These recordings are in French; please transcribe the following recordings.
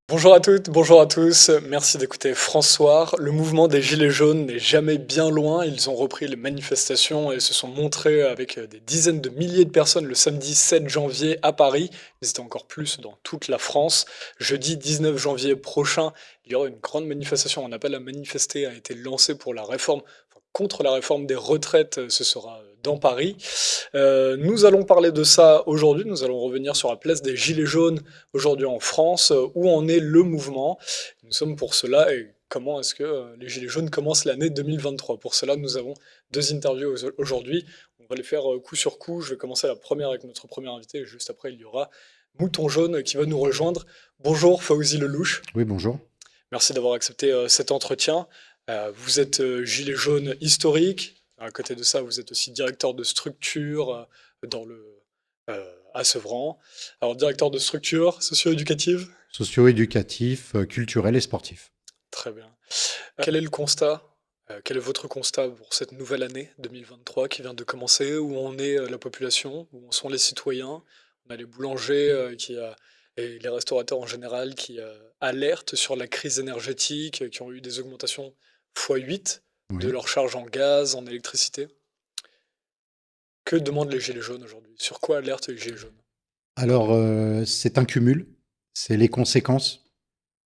Bonjour à toutes, bonjour à tous, merci d'écouter François. Le mouvement des Gilets jaunes n'est jamais bien loin, ils ont repris les manifestations et se sont montrés avec des dizaines de milliers de personnes le samedi 7 janvier à Paris. Ils étaient encore plus dans toute la France. Jeudi 19 janvier prochain, il y aura une grande manifestation, un appel à manifester a été lancé pour la réforme, enfin, contre la réforme des retraites, ce sera dans Paris. Nous allons parler de ça aujourd'hui, nous allons revenir sur la place des Gilets jaunes aujourd'hui en France, où en est le mouvement. Nous sommes pour cela et comment est-ce que les Gilets jaunes commencent l'année 2023. Pour cela, nous avons deux interviews aujourd'hui. On va les faire coup sur coup. Je vais commencer la première avec notre premier invité et juste après, il y aura Mouton Jaune qui va nous rejoindre. Bonjour Fawzi Lelouch. Oui, bonjour. Merci d'avoir accepté cet entretien. Vous êtes gilet jaune historique. À côté de ça, vous êtes aussi directeur de structure dans à Sevran. Alors, directeur de structure socio-éducative. Socio-éducatif, culturel et sportif. Très bien. Quel est le constat? Quel est votre constat pour cette nouvelle année 2023 qui vient de commencer? Où en est la population? Où en sont les citoyens? On a les boulangers et les restaurateurs en général qui alertent sur la crise énergétique, qui ont eu des augmentations x8 de Oui. leur charge en gaz, en électricité. Que demandent les Gilets jaunes aujourd'hui? Sur quoi alertent les Gilets jaunes? Alors, c'est un cumul. C'est les conséquences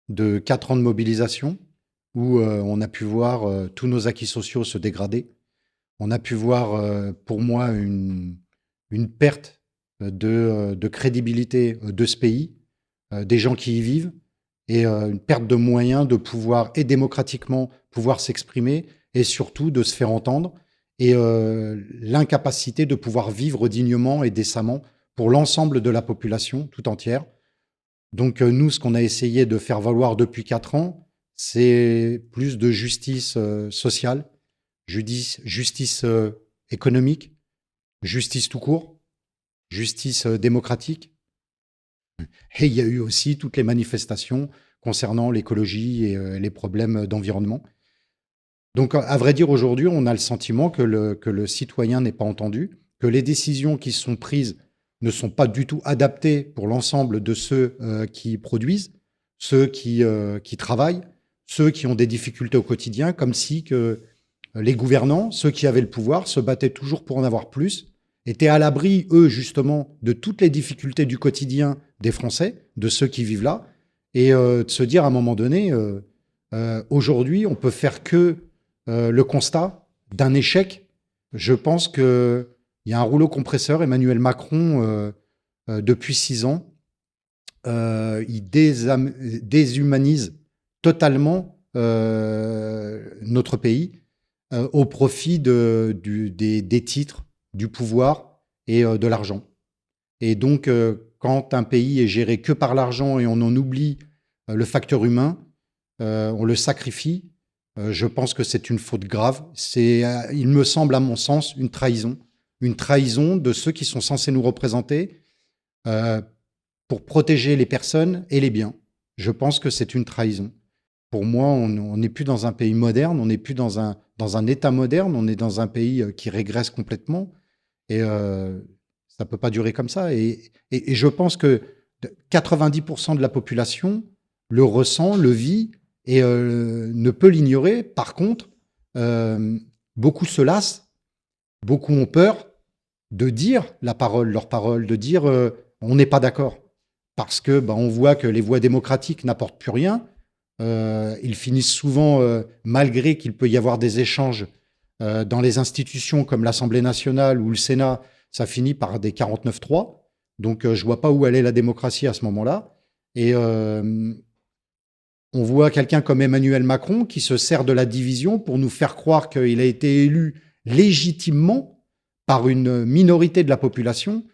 de 4 ans de mobilisation où on a pu voir tous nos acquis sociaux se dégrader. On a pu voir, pour moi, une perte de crédibilité de ce pays, des gens qui y vivent, et une perte de moyens de pouvoir, et démocratiquement, pouvoir s'exprimer, et surtout de se faire entendre, et l'incapacité de pouvoir vivre dignement et décemment pour l'ensemble de la population tout entière. Donc nous, ce qu'on a essayé de faire valoir depuis 4 ans, c'est plus de justice sociale, justice économique, justice tout court, justice démocratique. Et il y a eu aussi toutes les manifestations concernant l'écologie et les problèmes d'environnement. Donc, à vrai dire, aujourd'hui, on a le sentiment que le citoyen n'est pas entendu, que les décisions qui sont prises ne sont pas du tout adaptées pour l'ensemble de ceux qui produisent, ceux qui travaillent, ceux qui ont des difficultés au quotidien, comme si que les gouvernants, ceux qui avaient le pouvoir, se battaient toujours pour en avoir plus, étaient à l'abri, eux, justement, de toutes les difficultés du quotidien des Français, de ceux qui vivent là, et de se dire à un moment donné, aujourd'hui, on peut faire que le constat d'un échec. Je pense qu'il y a un rouleau compresseur. Emmanuel Macron, depuis 6 ans, il déshumanise totalement notre pays au profit des titres, du pouvoir et de l'argent. Et donc, quand un pays est géré que par l'argent et on en oublie le facteur humain, on le sacrifie. Je pense que c'est une faute grave. C'est, il me semble, à mon sens, une trahison de ceux qui sont censés nous représenter euh, pour protéger les personnes et les biens. Je pense que c'est une trahison. Pour moi, on n'est plus dans un pays moderne, on n'est plus dans un État moderne, on est dans un pays qui régresse complètement. Et ça ne peut pas durer comme ça. Et je pense que 90% de la population le ressent, le vit et ne peut l'ignorer. Par contre, euh, beaucoup se lassent, beaucoup ont peur de dire leur parole, de dire on n'est pas d'accord. Parce que on voit que les voies démocratiques n'apportent plus rien. Ils finissent souvent, malgré qu'il peut y avoir des échanges dans les institutions comme l'Assemblée nationale ou le Sénat, ça finit par des 49-3. Donc je ne vois pas où elle est la démocratie à ce moment-là. Et on voit quelqu'un comme Emmanuel Macron qui se sert de la division pour nous faire croire qu'il a été élu légitimement par une minorité de la population,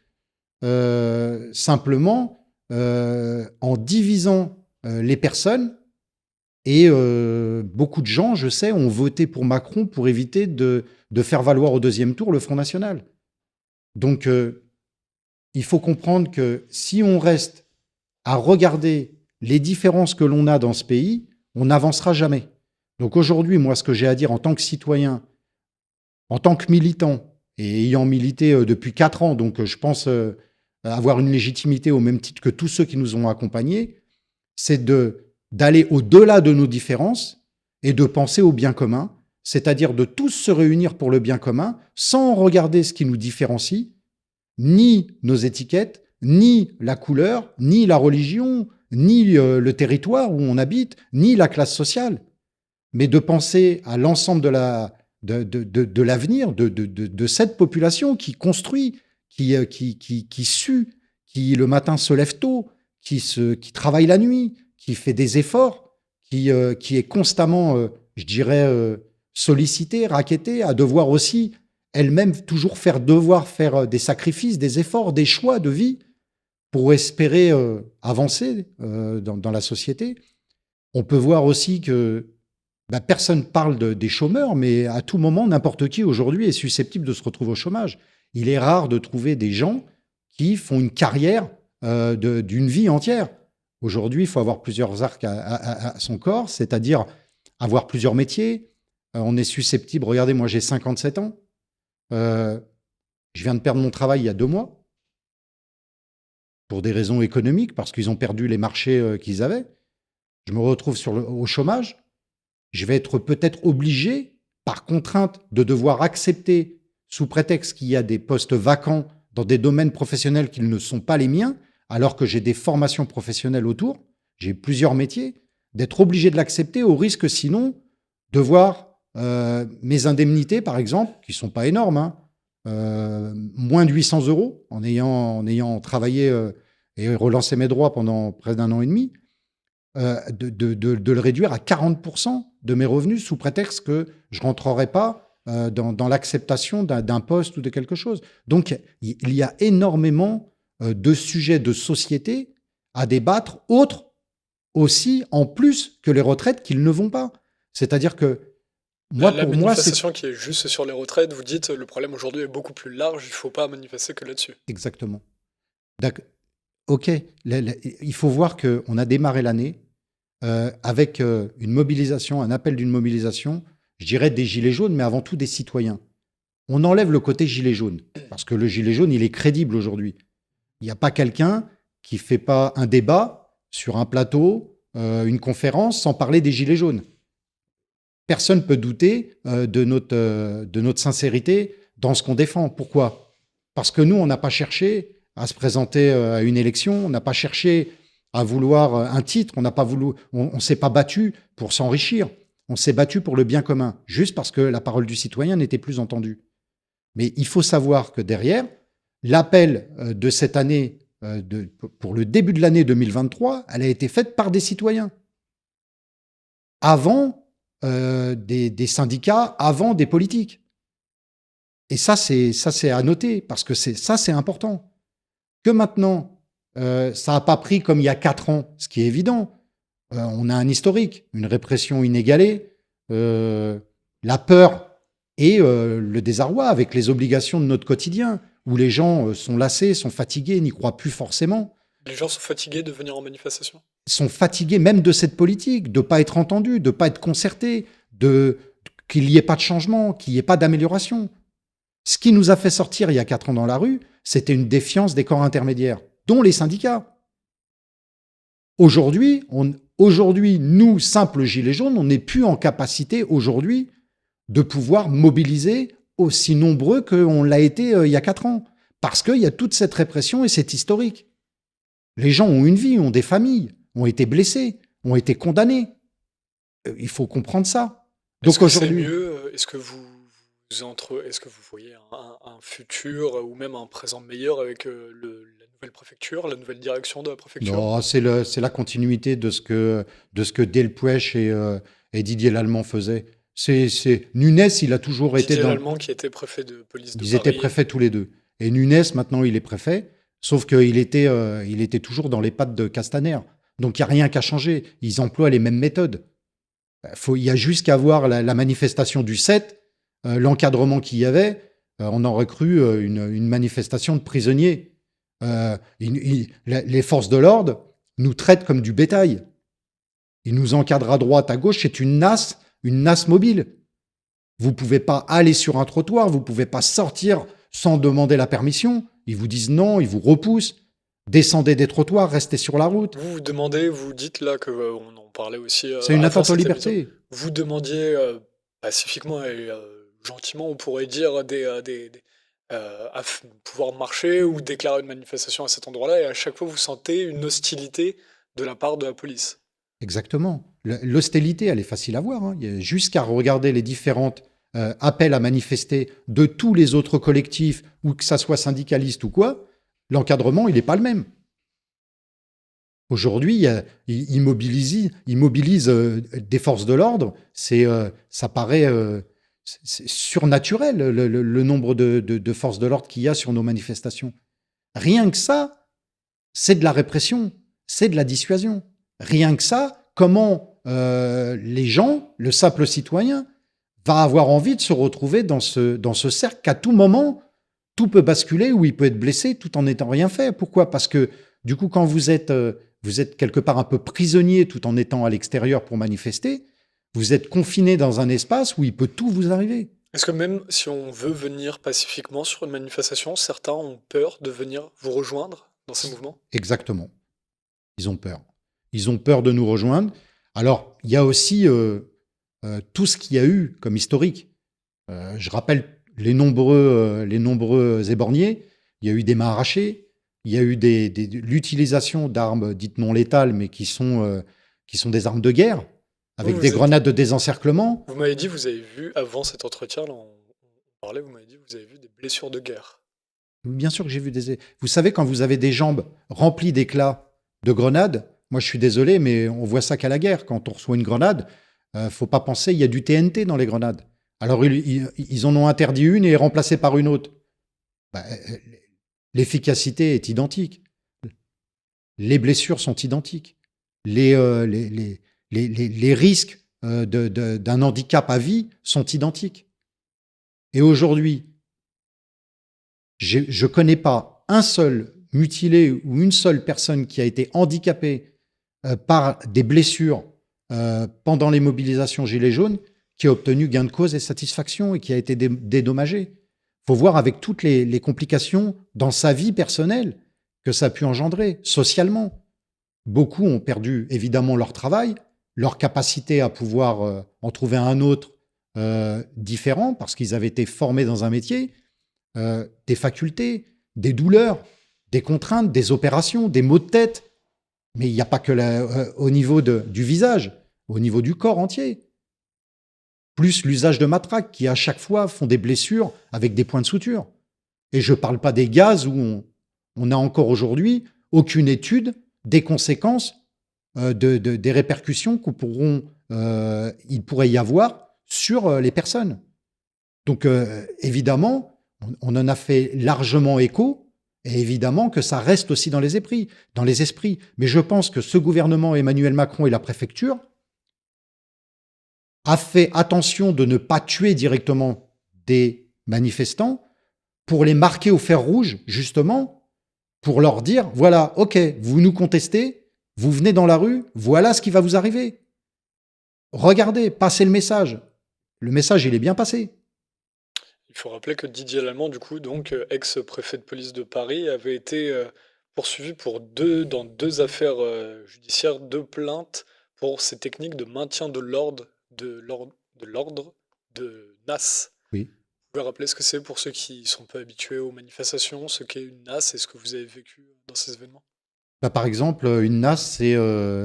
simplement en divisant les personnes. Et beaucoup de gens, je sais, ont voté pour Macron pour éviter de faire valoir au deuxième tour le Front National. Donc, il faut comprendre que si on reste à regarder les différences que l'on a dans ce pays, on n'avancera jamais. Donc aujourd'hui, moi, ce que j'ai à dire en tant que citoyen, en tant que militant, et ayant milité depuis 4 ans, donc je pense avoir une légitimité au même titre que tous ceux qui nous ont accompagnés, c'est d'aller au-delà de nos différences et de penser au bien commun, c'est-à-dire de tous se réunir pour le bien commun sans regarder ce qui nous différencie, ni nos étiquettes, ni la couleur, ni la religion, ni le territoire où on habite, ni la classe sociale, mais de penser à l'ensemble de l'avenir de cette population qui construit, qui sue, qui le matin se lève tôt, qui travaille la nuit, qui fait des efforts, qui est constamment, je dirais, sollicitée, raquettée, à devoir aussi elle-même toujours faire des sacrifices, des efforts, des choix de vie pour espérer avancer dans la société. On peut voir aussi que personne parle des chômeurs, mais à tout moment, n'importe qui aujourd'hui est susceptible de se retrouver au chômage. Il est rare de trouver des gens qui font une carrière d'une vie entière. Aujourd'hui, il faut avoir plusieurs arcs à son corps, c'est-à-dire avoir plusieurs métiers. On est susceptible, regardez, moi j'ai 57 ans, je viens de perdre mon travail il y a 2 mois, pour des raisons économiques, parce qu'ils ont perdu les marchés qu'ils avaient. Je me retrouve au chômage. Je vais être peut-être obligé, par contrainte, de devoir accepter, sous prétexte qu'il y a des postes vacants dans des domaines professionnels qui ne sont pas les miens, alors que j'ai des formations professionnelles autour, j'ai plusieurs métiers, d'être obligé de l'accepter au risque sinon de voir mes indemnités, par exemple, qui ne sont pas énormes, hein, moins de 800 € en ayant travaillé et relancé mes droits pendant près d'1 an et demi, de le réduire à 40% de mes revenus sous prétexte que je ne rentrerai pas dans l'acceptation d'un poste ou de quelque chose. Donc, il y a énormément de sujets de société à débattre, autres aussi, en plus que les retraites, qu'ils ne vont pas. C'est-à-dire que La manifestation qui est juste sur les retraites, vous dites le problème aujourd'hui est beaucoup plus large, il ne faut pas manifester que là-dessus. Exactement. Ok, il faut voir qu'on a démarré l'année avec une mobilisation, un appel d'une mobilisation, je dirais des gilets jaunes, mais avant tout des citoyens. On enlève le côté gilet jaune, parce que le gilet jaune, il est crédible aujourd'hui. Il n'y a pas quelqu'un qui ne fait pas un débat sur un plateau, une conférence, sans parler des gilets jaunes. Personne ne peut douter de notre sincérité dans ce qu'on défend. Pourquoi ? Parce que nous, on n'a pas cherché à se présenter à une élection, on n'a pas cherché à vouloir un titre, on s'est pas battu pour s'enrichir, on s'est battu pour le bien commun, juste parce que la parole du citoyen n'était plus entendue. Mais il faut savoir que derrière, l'appel de cette année, pour le début de l'année 2023, elle a été faite par des citoyens. Avant des syndicats, avant des politiques. Et ça, c'est à noter, parce que c'est important. Que maintenant, ça n'a pas pris comme il y a 4 ans, ce qui est évident. On a un historique, une répression inégalée, la peur et le désarroi avec les obligations de notre quotidien, où les gens sont lassés, sont fatigués, n'y croient plus forcément. Les gens sont fatigués de venir en manifestation. Sont fatigués même de cette politique, de ne pas être entendus, de ne pas être concertés, qu'il n'y ait pas de changement, qu'il n'y ait pas d'amélioration. Ce qui nous a fait sortir il y a 4 ans dans la rue, c'était une défiance des corps intermédiaires, dont les syndicats. Aujourd'hui, nous, simples gilets jaunes, on n'est plus en capacité aujourd'hui de pouvoir mobiliser aussi nombreux qu'on l'a été il y a 4 ans. Parce qu'il y a toute cette répression et c'est historique. Les gens ont une vie, ont des familles, ont été blessés, ont été condamnés. Il faut comprendre ça. Donc aujourd'hui, c'est mieux. Est-ce que vous voyez un futur ou même un présent meilleur avec la nouvelle préfecture, la nouvelle direction de la préfecture ? Non, c'est la continuité de ce que Delpech et Didier Lallemand faisaient. Nunez, il a toujours été Didier Lallemand qui était préfet de police de Paris. Ils étaient préfets tous les deux. Et Nunez, maintenant, il est préfet. Sauf qu'il était toujours dans les pattes de Castaner. Donc, il n'y a rien qu'à changer. Ils emploient les mêmes méthodes. Il y a juste qu'à voir la manifestation du 7, l'encadrement qu'il y avait. On aurait cru une manifestation de prisonniers. Les forces de l'ordre nous traitent comme du bétail. Ils nous encadrent à droite, à gauche. C'est une nasse mobile. Vous ne pouvez pas aller sur un trottoir. Vous ne pouvez pas sortir sans demander la permission. Ils vous disent non, ils vous repoussent. Descendez des trottoirs, restez sur la route. Vous demandez, vous dites là que on en parlait aussi C'est une avant atteinte aux cette émission. libertés. Vous demandiez pacifiquement et gentiment, on pourrait dire, pouvoir marcher ou déclarer une manifestation à cet endroit-là, et à chaque fois vous sentez une hostilité de la part de la police. Exactement. L'hostilité, elle est facile à voir, hein. Il y a juste qu'à regarder les différentes appels à manifester de tous les autres collectifs, ou que ça soit syndicaliste ou quoi, l'encadrement, il n'est pas le même. Aujourd'hui, il mobilise des forces de l'ordre. Ça paraît c'est surnaturel, le nombre de forces de l'ordre qu'il y a sur nos manifestations. Rien que ça, c'est de la répression, c'est de la dissuasion. Rien que ça, comment les gens, le simple citoyen, va avoir envie de se retrouver dans ce cercle qu'à tout moment, tout peut basculer ou il peut être blessé tout en n'étant rien fait. Pourquoi? Parce que du coup, quand vous êtes quelque part un peu prisonnier tout en étant à l'extérieur pour manifester, vous êtes confiné dans un espace où il peut tout vous arriver. Est-ce que même si on veut venir pacifiquement sur une manifestation, certains ont peur de venir vous rejoindre dans ces mouvements? Exactement. Ils ont peur. Ils ont peur de nous rejoindre. Alors, il y a aussi tout ce qu'il y a eu comme historique. Je rappelle les nombreux éborgnés. Il y a eu des mains arrachées. Il y a eu l'utilisation d'armes dites non létales, mais qui sont des armes de guerre, avec des grenades de désencerclement. Vous m'avez dit, vous avez vu, avant cet entretien, là, on parlait, vous m'avez dit, vous avez vu des blessures de guerre. Bien sûr que j'ai vu des... Vous savez, quand vous avez des jambes remplies d'éclats de grenades, moi je suis désolé, mais on voit ça qu'à la guerre. Quand on reçoit une grenade, faut pas penser, il y a du TNT dans les grenades. Alors ils en ont interdit une et remplacée par une autre. Bah, l'efficacité est identique. Les blessures sont identiques. Les risques d'un handicap à vie sont identiques. Et aujourd'hui, je ne connais pas un seul mutilé ou une seule personne qui a été handicapée par des blessures pendant les mobilisations Gilets jaunes qui a obtenu gain de cause et satisfaction et qui a été dédommagé. Il faut voir avec toutes les complications dans sa vie personnelle que ça a pu engendrer, socialement. Beaucoup ont perdu évidemment leur travail, leur capacité à pouvoir en trouver un autre différent parce qu'ils avaient été formés dans un métier, des facultés, des douleurs, des contraintes, des opérations, des maux de tête. Mais il n'y a pas que au niveau du visage, au niveau du corps entier. Plus l'usage de matraques qui, à chaque fois, font des blessures avec des points de suture. Et je ne parle pas des gaz où on a encore aujourd'hui aucune étude des conséquences, des répercussions il pourrait y avoir sur les personnes. Donc, évidemment, on en a fait largement écho, et évidemment que ça reste aussi dans les esprits. Mais je pense que ce gouvernement, Emmanuel Macron et la préfecture, a fait attention de ne pas tuer directement des manifestants pour les marquer au fer rouge, justement, pour leur dire, voilà, ok, vous nous contestez, vous venez dans la rue, voilà ce qui va vous arriver. Regardez, passez le message. Le message, il est bien passé. Il faut rappeler que Didier Lallemand, du coup, donc ex-préfet de police de Paris, avait été poursuivi dans deux affaires judiciaires, deux plaintes pour ses techniques de maintien de l'ordre de NAS. Oui. Vous pouvez rappeler ce que c'est pour ceux qui sont peu habitués aux manifestations, ce qu'est une NAS et ce que vous avez vécu dans ces événements? Par exemple, une NAS,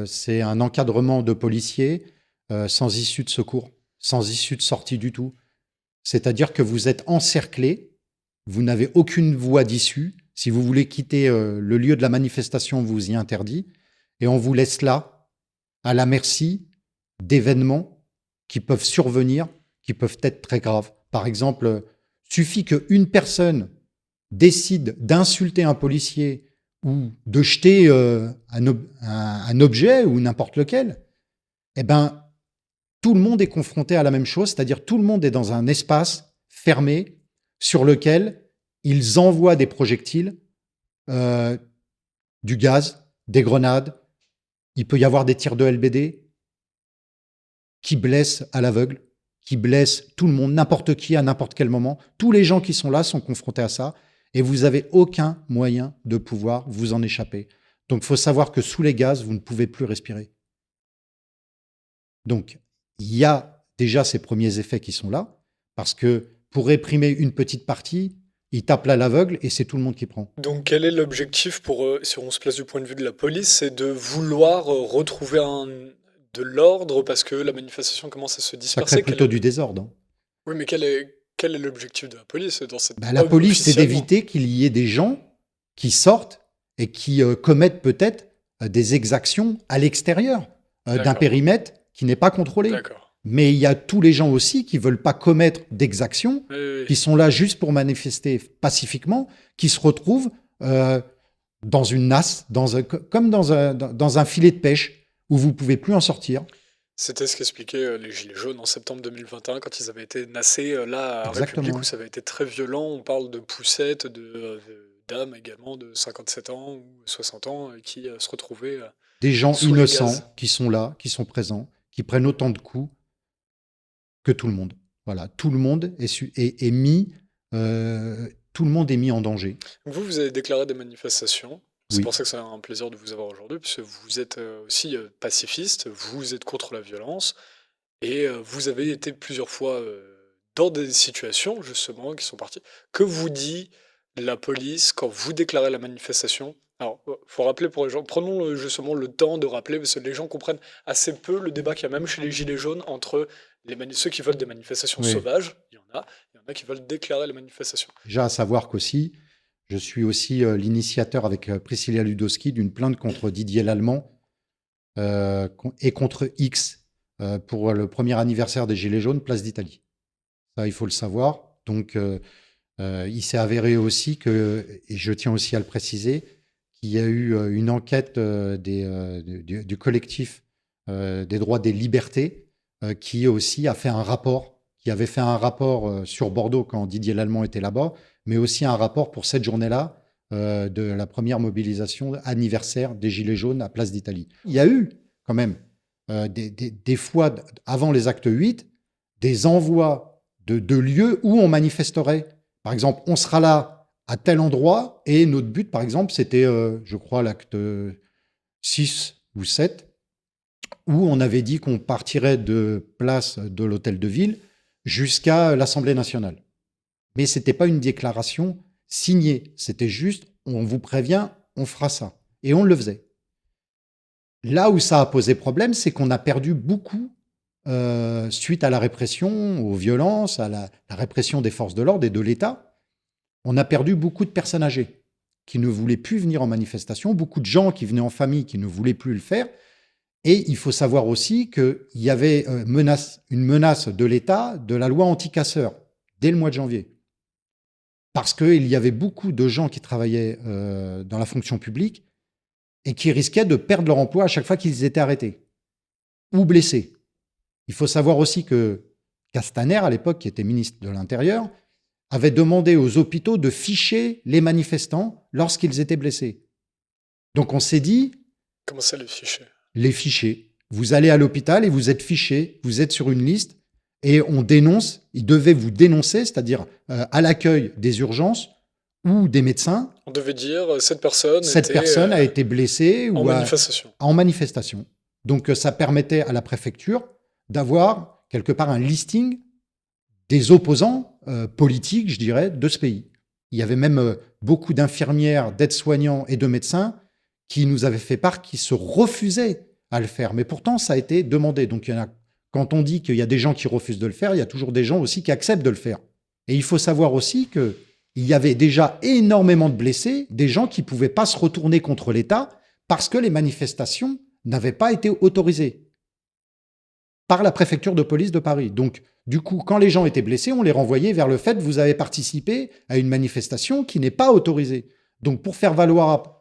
c'est un encadrement de policiers sans issue de secours, sans issue de sortie du tout. C'est-à-dire que vous êtes encerclé, vous n'avez aucune voie d'issue. Si vous voulez quitter le lieu de la manifestation, on vous y interdit. Et on vous laisse là, à la merci d'événements qui peuvent survenir, qui peuvent être très graves. Par exemple, suffit qu'une personne décide d'insulter un policier ou de jeter un objet ou n'importe lequel, eh ben, tout le monde est confronté à la même chose, c'est-à-dire tout le monde est dans un espace fermé sur lequel ils envoient des projectiles, du gaz, des grenades. Il peut y avoir des tirs de LBD qui blessent à l'aveugle, qui blessent tout le monde, n'importe qui, à n'importe quel moment. Tous les gens qui sont là sont confrontés à ça. et vous n'avez aucun moyen de pouvoir vous en échapper. Donc, il faut savoir que sous les gaz, vous ne pouvez plus respirer. Donc, il y a déjà ces premiers effets qui sont là, parce que pour réprimer une petite partie, ils tapent à l'aveugle et c'est tout le monde qui prend. Donc quel est l'objectif pour, si on se place du point de vue de la police, c'est de vouloir, retrouver de l'ordre parce que la manifestation commence à se Ça crée disperser? plutôt du désordre, hein. Oui, mais quel est l'objectif de la police dans cette Bah, la police, c'est officiellement? d'éviter qu'il y ait des gens qui sortent et qui commettent peut-être des exactions à l'extérieur d'un D'accord, périmètre qui n'est pas contrôlé. d'accord. Mais il y a tous les gens aussi qui veulent pas commettre d'exactions, Oui, oui, oui. qui sont là juste pour manifester pacifiquement, qui se retrouvent euh, dans une nasse, comme dans un filet de pêche où vous pouvez plus en sortir. C'était ce qu'expliquaient, les gilets jaunes en septembre 2021 quand ils avaient été nassés, là, à République où Exactement. ça avait été très violent. On parle de poussettes, de dames également de 57 ans ou 60 ans, qui, se retrouvaient, Des gens sous les gaz. innocents qui sont là, qui sont présents, qui prennent autant de coups que tout le monde. Voilà, tout le monde est mis, tout le monde est mis en danger. Vous avez déclaré des manifestations. C'est Oui, pour ça que c'est un plaisir de vous avoir aujourd'hui, puisque vous êtes aussi pacifiste, vous êtes contre la violence, et vous avez été plusieurs fois dans des situations, justement, qui sont parties. Que vous dit la police quand vous déclarez la manifestation? Alors, faut rappeler pour les gens, prenons justement le temps de rappeler, parce que les gens comprennent assez peu le débat qu'il y a même chez les Gilets jaunes entre ceux qui veulent des manifestations oui. sauvages, il y en a qui veulent déclarer les manifestations. Déjà à savoir qu'aussi, je suis aussi l'initiateur avec Priscilla Ludowski d'une plainte contre Didier Lallemand et contre X pour le premier anniversaire des Gilets jaunes, place d'Italie. Ça, il faut le savoir. Donc, il s'est avéré aussi que, et je tiens aussi à le préciser, qu'il y a eu une enquête du collectif des droits des libertés qui aussi a fait un rapport, qui avait fait un rapport sur Bordeaux quand Didier Lallemand était là-bas, mais aussi un rapport pour cette journée-là de la première mobilisation anniversaire des Gilets jaunes à Place d'Italie. Il y a eu quand même des fois, avant les actes 8, des envois de lieux où on manifesterait. Par exemple, on sera là à tel endroit et notre but, par exemple, c'était, je crois, l'acte 6 ou 7, où on avait dit qu'on partirait de place de l'hôtel de ville jusqu'à l'Assemblée nationale. Mais ce n'était pas une déclaration signée, c'était juste, on vous prévient, on fera ça. Et on le faisait. Là où ça a posé problème, c'est qu'on a perdu beaucoup suite à la répression, aux violences, à la répression des forces de l'ordre et de l'État. On a perdu beaucoup de personnes âgées qui ne voulaient plus venir en manifestation, beaucoup de gens qui venaient en famille qui ne voulaient plus le faire. Et il faut savoir aussi qu'il y avait une menace de l'État de la loi anti-casseurs dès le mois de janvier. Parce qu'il y avait beaucoup de gens qui travaillaient dans la fonction publique et qui risquaient de perdre leur emploi à chaque fois qu'ils étaient arrêtés ou blessés. Il faut savoir aussi que Castaner, à l'époque, qui était ministre de l'Intérieur, avait demandé aux hôpitaux de ficher les manifestants lorsqu'ils étaient blessés. Donc on s'est dit, Comment ça, les fichiers? les ficher. Vous allez à l'hôpital et vous êtes fiché, vous êtes sur une liste et on dénonce, ils devaient vous dénoncer, c'est-à-dire à l'accueil des urgences ou des médecins, On devait dire, cette personne cette était personne a été blessée en ou manifestation. en manifestation. Donc ça permettait à la préfecture d'avoir quelque part un listing des opposants politiques, je dirais, de ce pays. Il y avait même beaucoup d'infirmières, d'aides-soignants et de médecins qui nous avaient fait part qui se refusaient à le faire. Mais pourtant, ça a été demandé. Donc, quand on dit qu'il y a des gens qui refusent de le faire, il y a toujours des gens aussi qui acceptent de le faire. Et il faut savoir aussi qu'il y avait déjà énormément de blessés, des gens qui ne pouvaient pas se retourner contre l'État parce que les manifestations n'avaient pas été autorisées par la préfecture de police de Paris. Donc, du coup, quand les gens étaient blessés, on les renvoyait vers le fait que vous avez participé à une manifestation qui n'est pas autorisée. Donc, pour faire valoir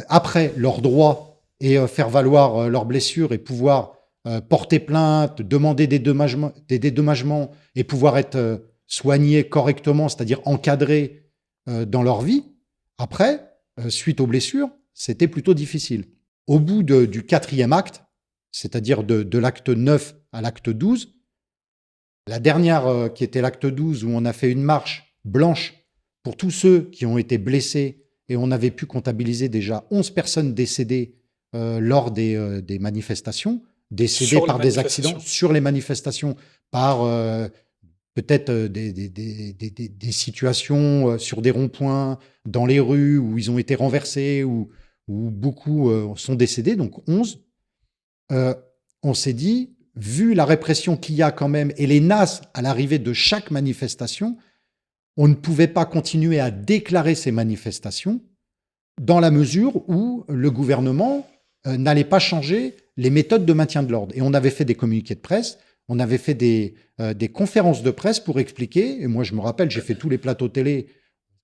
après leurs droits et faire valoir leurs blessures et pouvoir porter plainte, demander des dédommagements et pouvoir être soignés correctement, c'est-à-dire encadrés dans leur vie, après, suite aux blessures, c'était plutôt difficile. Au bout du 4e acte, c'est-à-dire de l'acte 9 à l'acte 12, la dernière qui était l'acte 12 où on a fait une marche blanche pour tous ceux qui ont été blessés, et on avait pu comptabiliser déjà 11 personnes décédées lors des manifestations, décédées Sur les par des accidents manifestations. sur les manifestations, par peut-être des situations sur des ronds-points, dans les rues, où ils ont été renversés, où beaucoup sont décédés, donc 11. Euh, on s'est dit, vu la répression qu'il y a quand même et les NAS à l'arrivée de chaque manifestation, on ne pouvait pas continuer à déclarer ces manifestations dans la mesure où le gouvernement n'allait pas changer les méthodes de maintien de l'ordre. Et on avait fait des communiqués de presse, on avait fait des conférences de presse pour expliquer, et moi je me rappelle, j'ai fait tous les plateaux télé,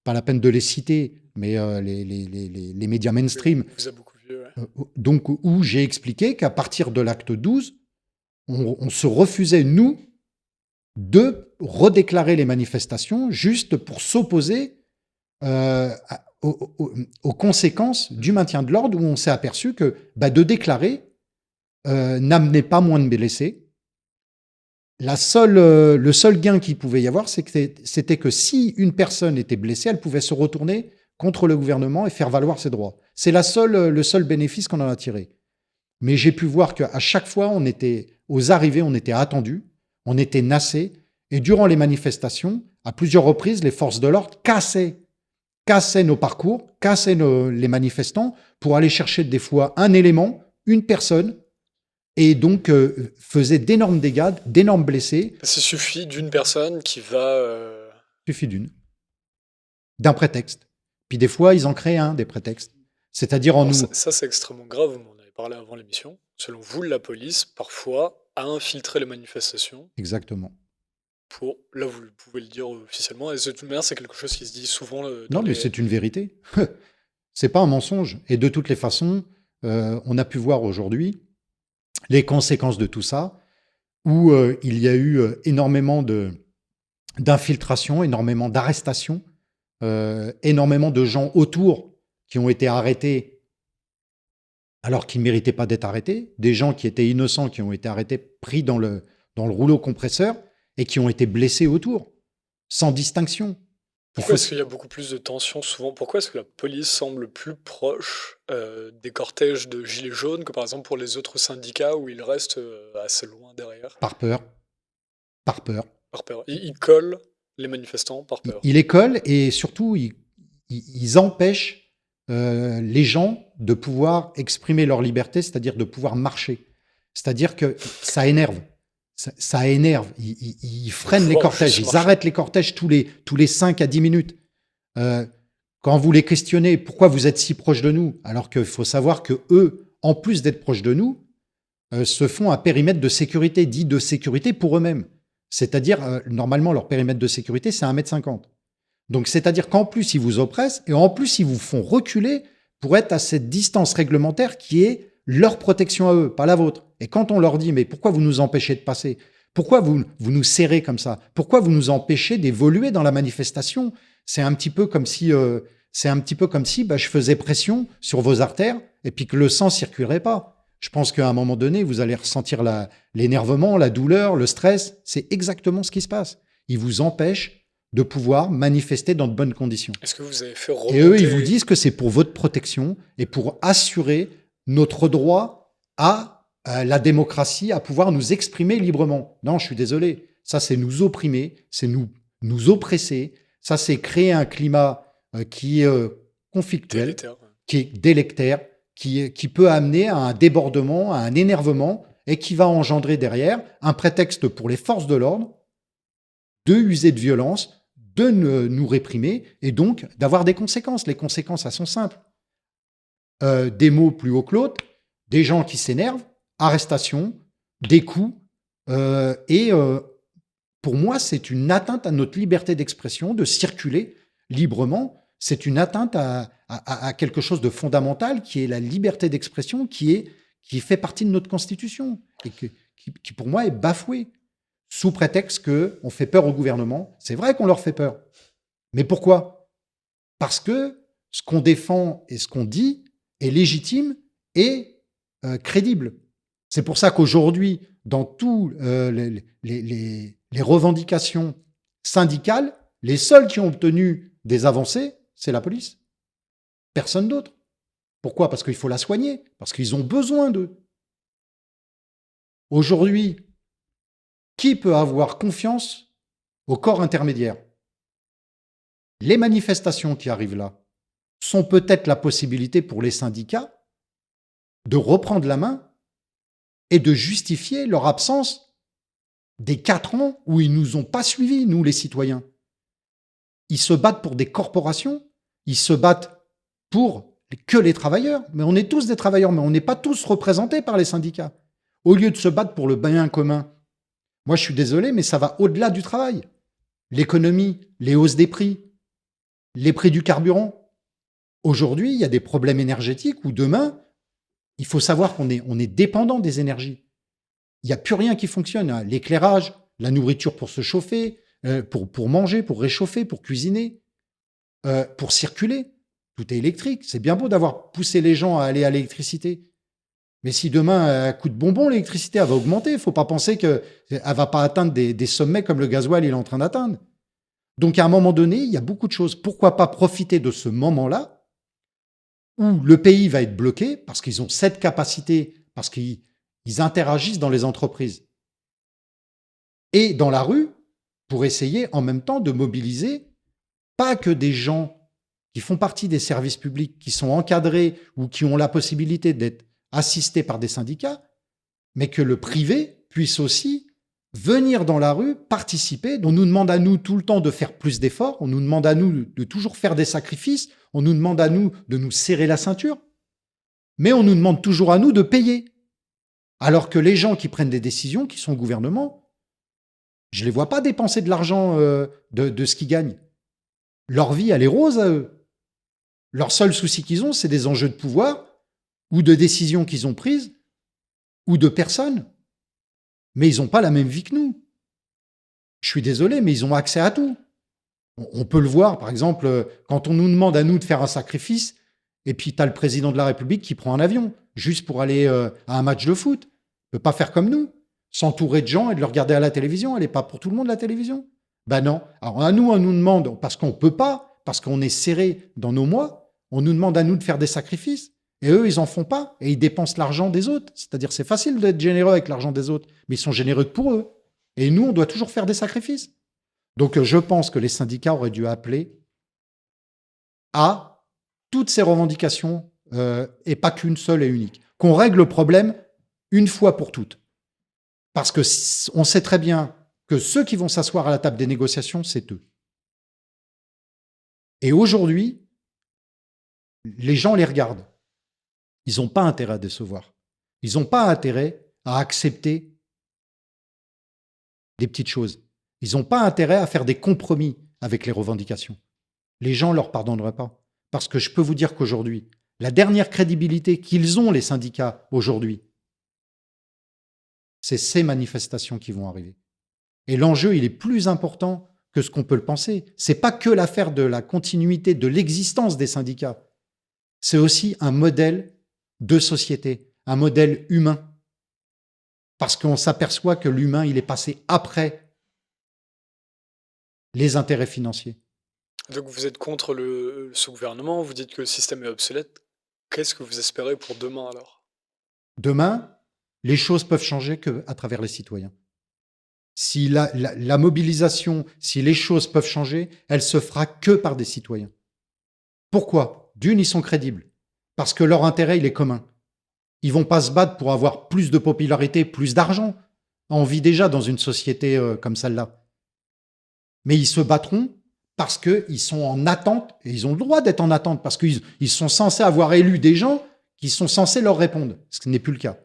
pas la peine de les citer, mais les médias mainstream, Vous a beaucoup vu, ouais. donc où j'ai expliqué qu'à partir de l'acte 12, on se refusait, nous, de redéclarer les manifestations juste pour s'opposer aux conséquences du maintien de l'ordre, où on s'est aperçu que de déclarer n'amenait pas moins de blessés. Le seul gain qu'il pouvait y avoir, c'était que si une personne était blessée, elle pouvait se retourner contre le gouvernement et faire valoir ses droits. C'est le seul bénéfice qu'on en a tiré. Mais j'ai pu voir qu'à chaque fois, aux arrivées, on était attendus, on était nassés, et durant les manifestations, à plusieurs reprises, les forces de l'ordre cassaient nos parcours, cassaient les manifestants pour aller chercher des fois un élément, une personne, et donc faisaient d'énormes dégâts, d'énormes blessés. Il suffit d'une personne qui va... Il suffit d'un prétexte. Puis des fois, ils en créent des prétextes. C'est-à-dire en Alors nous. ça, c'est extrêmement grave, vous m'en avez parlé avant l'émission. Selon vous, la police, parfois, a infiltré les manifestations Exactement. pour... Là, vous pouvez le dire officiellement, et de toute manière, c'est quelque chose qui se dit souvent dans Non, mais les... c'est une vérité. C'est pas un mensonge. Et de toutes les façons, on a pu voir aujourd'hui les conséquences de tout ça, où il y a eu énormément d'infiltrations, énormément d'arrestations, énormément de gens autour qui ont été arrêtés alors qu'ils ne méritaient pas d'être arrêtés, des gens qui étaient innocents qui ont été arrêtés, pris dans le rouleau compresseur et qui ont été blessés autour, sans distinction. Pourquoi est-ce qu'il y a beaucoup plus de tensions souvent? Pourquoi est-ce que la police semble plus proche des cortèges de gilets jaunes que par exemple pour les autres syndicats où ils restent assez loin derrière? Par peur. Par peur. Par peur. Ils collent les manifestants par peur. Il école et surtout, ils empêchent les gens de pouvoir exprimer leur liberté, c'est-à-dire de pouvoir marcher. C'est-à-dire que ça énerve. Ça énerve. Ils freinent les cortèges. Ils arrêtent les cortèges tous les 5 à 10 minutes. Quand vous les questionnez, pourquoi vous êtes si proche de nous? Alors qu'il faut savoir que eux, en plus d'être proches de nous, se font un périmètre de sécurité, dit de sécurité pour eux-mêmes. C'est-à-dire, normalement, leur périmètre de sécurité, c'est 1,50 m. Donc, c'est-à-dire qu'en plus, ils vous oppressent et en plus, ils vous font reculer pour être à cette distance réglementaire qui est leur protection à eux, pas la vôtre. Et quand on leur dit, mais pourquoi vous nous empêchez de passer? Pourquoi vous nous serrez comme ça? Pourquoi vous nous empêchez d'évoluer dans la manifestation? C'est un petit peu comme si, je faisais pression sur vos artères et puis que le sang circulerait pas. Je pense qu'à un moment donné, vous allez ressentir l'énervement, la douleur, le stress. C'est exactement ce qui se passe. Ils vous empêchent de pouvoir manifester dans de bonnes conditions. Est-ce que vous avez fait remonter... Et eux, ils vous disent que c'est pour votre protection et pour assurer notre droit à la démocratie, à pouvoir nous exprimer librement. Non, je suis désolé. Ça, c'est nous opprimer, c'est nous oppresser. Ça, c'est créer un climat qui est conflictuel, Délétère, ouais. qui est délectaire, qui peut amener à un débordement, à un énervement, et qui va engendrer derrière un prétexte pour les forces de l'ordre de user de violence, de nous réprimer, et donc d'avoir des conséquences. Les conséquences, elles sont simples. Des mots plus haut que l'autre, des gens qui s'énervent, arrestation, des coups, pour moi, c'est une atteinte à notre liberté d'expression, de circuler librement. C'est une atteinte à quelque chose de fondamental qui est la liberté d'expression, qui fait partie de notre Constitution et qui, pour moi, est bafouée sous prétexte qu'on fait peur au gouvernement. C'est vrai qu'on leur fait peur. Mais pourquoi? Parce que ce qu'on défend et ce qu'on dit est légitime et crédible. C'est pour ça qu'aujourd'hui, dans tous les revendications syndicales, les seuls qui ont obtenu des avancées, c'est la police. Personne d'autre. Pourquoi? Parce qu'il faut la soigner, parce qu'ils ont besoin d'eux. Aujourd'hui, qui peut avoir confiance au corps intermédiaire? Les manifestations qui arrivent là sont peut-être la possibilité pour les syndicats de reprendre la main et de justifier leur absence des 4 ans où ils nous ont pas suivis, nous les citoyens. Ils se battent pour des corporations, ils se battent pour que les travailleurs, mais on est tous des travailleurs, mais on n'est pas tous représentés par les syndicats. Au lieu de se battre pour le bien commun, moi je suis désolé, mais ça va au-delà du travail. L'économie, les hausses des prix, les prix du carburant. Aujourd'hui, il y a des problèmes énergétiques où demain, il faut savoir qu'on est dépendant des énergies. Il n'y a plus rien qui fonctionne. L'éclairage, la nourriture pour se chauffer, pour manger, pour réchauffer, pour cuisiner, pour circuler. Tout est électrique. C'est bien beau d'avoir poussé les gens à aller à l'électricité. Mais si demain, à coup de bonbon, l'électricité elle va augmenter, il ne faut pas penser qu'elle ne va pas atteindre des sommets comme le gasoil il est en train d'atteindre. Donc à un moment donné, il y a beaucoup de choses. Pourquoi pas profiter de ce moment-là où le pays va être bloqué parce qu'ils ont cette capacité, parce qu'ils interagissent dans les entreprises et dans la rue pour essayer en même temps de mobiliser pas que des gens qui font partie des services publics, qui sont encadrés ou qui ont la possibilité d'être assistés par des syndicats, mais que le privé puisse aussi venir dans la rue, participer. On nous demande à nous tout le temps de faire plus d'efforts, on nous demande à nous de toujours faire des sacrifices, on nous demande à nous de nous serrer la ceinture, mais on nous demande toujours à nous de payer. Alors que les gens qui prennent des décisions, qui sont au gouvernement, je ne les vois pas dépenser de l'argent de ce qu'ils gagnent. Leur vie, elle est rose à eux. Leur seul souci qu'ils ont, c'est des enjeux de pouvoir ou de décisions qu'ils ont prises ou de personnes. Mais ils n'ont pas la même vie que nous. Je suis désolé, mais ils ont accès à tout. On peut le voir, par exemple, quand on nous demande à nous de faire un sacrifice, et puis tu as le président de la République qui prend un avion, juste pour aller à un match de foot. Il ne peut pas faire comme nous, s'entourer de gens et de le regarder à la télévision. Elle n'est pas pour tout le monde, la télévision. Ben non. Alors à nous, on nous demande, parce qu'on ne peut pas, parce qu'on est serré dans nos mois, on nous demande à nous de faire des sacrifices. Et eux, ils n'en font pas. Et ils dépensent l'argent des autres. C'est-à-dire, c'est facile d'être généreux avec l'argent des autres, mais ils sont généreux que pour eux. Et nous, on doit toujours faire des sacrifices. Donc, je pense que les syndicats auraient dû appeler à toutes ces revendications, et pas qu'une seule et unique. Qu'on règle le problème une fois pour toutes. Parce que on sait très bien que ceux qui vont s'asseoir à la table des négociations, c'est eux. Et aujourd'hui, les gens les regardent. Ils n'ont pas intérêt à décevoir. Ils n'ont pas intérêt à accepter des petites choses. Ils n'ont pas intérêt à faire des compromis avec les revendications. Les gens ne leur pardonneraient pas. Parce que je peux vous dire qu'aujourd'hui, la dernière crédibilité qu'ils ont, les syndicats, aujourd'hui, c'est ces manifestations qui vont arriver. Et l'enjeu, il est plus important que ce qu'on peut le penser. Ce n'est pas que l'affaire de la continuité de l'existence des syndicats. C'est aussi un modèle de société, un modèle humain. Parce qu'on s'aperçoit que l'humain, il est passé après les intérêts financiers. Donc vous êtes contre ce gouvernement, vous dites que le système est obsolète. Qu'est-ce que vous espérez pour demain alors? Demain, les choses peuvent changer qu'à travers les citoyens. Si la mobilisation, si les choses peuvent changer, elle se fera que par des citoyens. Pourquoi? D'une, ils sont crédibles. Parce que leur intérêt, il est commun. Ils vont pas se battre pour avoir plus de popularité, plus d'argent. On vit déjà dans une société comme celle-là. Mais ils se battront parce qu'ils sont en attente, et ils ont le droit d'être en attente, parce qu'ils sont censés avoir élu des gens qui sont censés leur répondre, ce qui n'est plus le cas.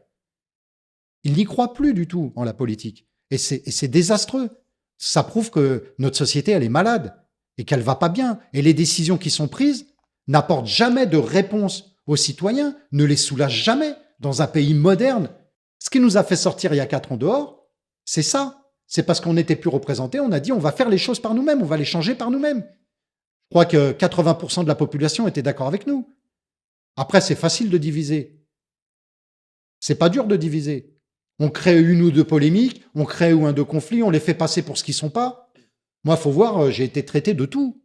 Ils n'y croient plus du tout en la politique. Et c'est désastreux. Ça prouve que notre société, elle est malade et qu'elle va pas bien. Et les décisions qui sont prises n'apportent jamais de réponse aux citoyens, ne les soulagent jamais dans un pays moderne. Ce qui nous a fait sortir il y a 4 ans dehors, c'est ça. C'est parce qu'on n'était plus représentés, on a dit on va faire les choses par nous-mêmes, on va les changer par nous-mêmes. Je crois que 80% de la population était d'accord avec nous. Après, c'est facile de diviser. C'est pas dur de diviser. On crée une ou deux polémiques, on crée un ou deux conflits, on les fait passer pour ce qu'ils sont pas. Moi, faut voir, j'ai été traité de tout.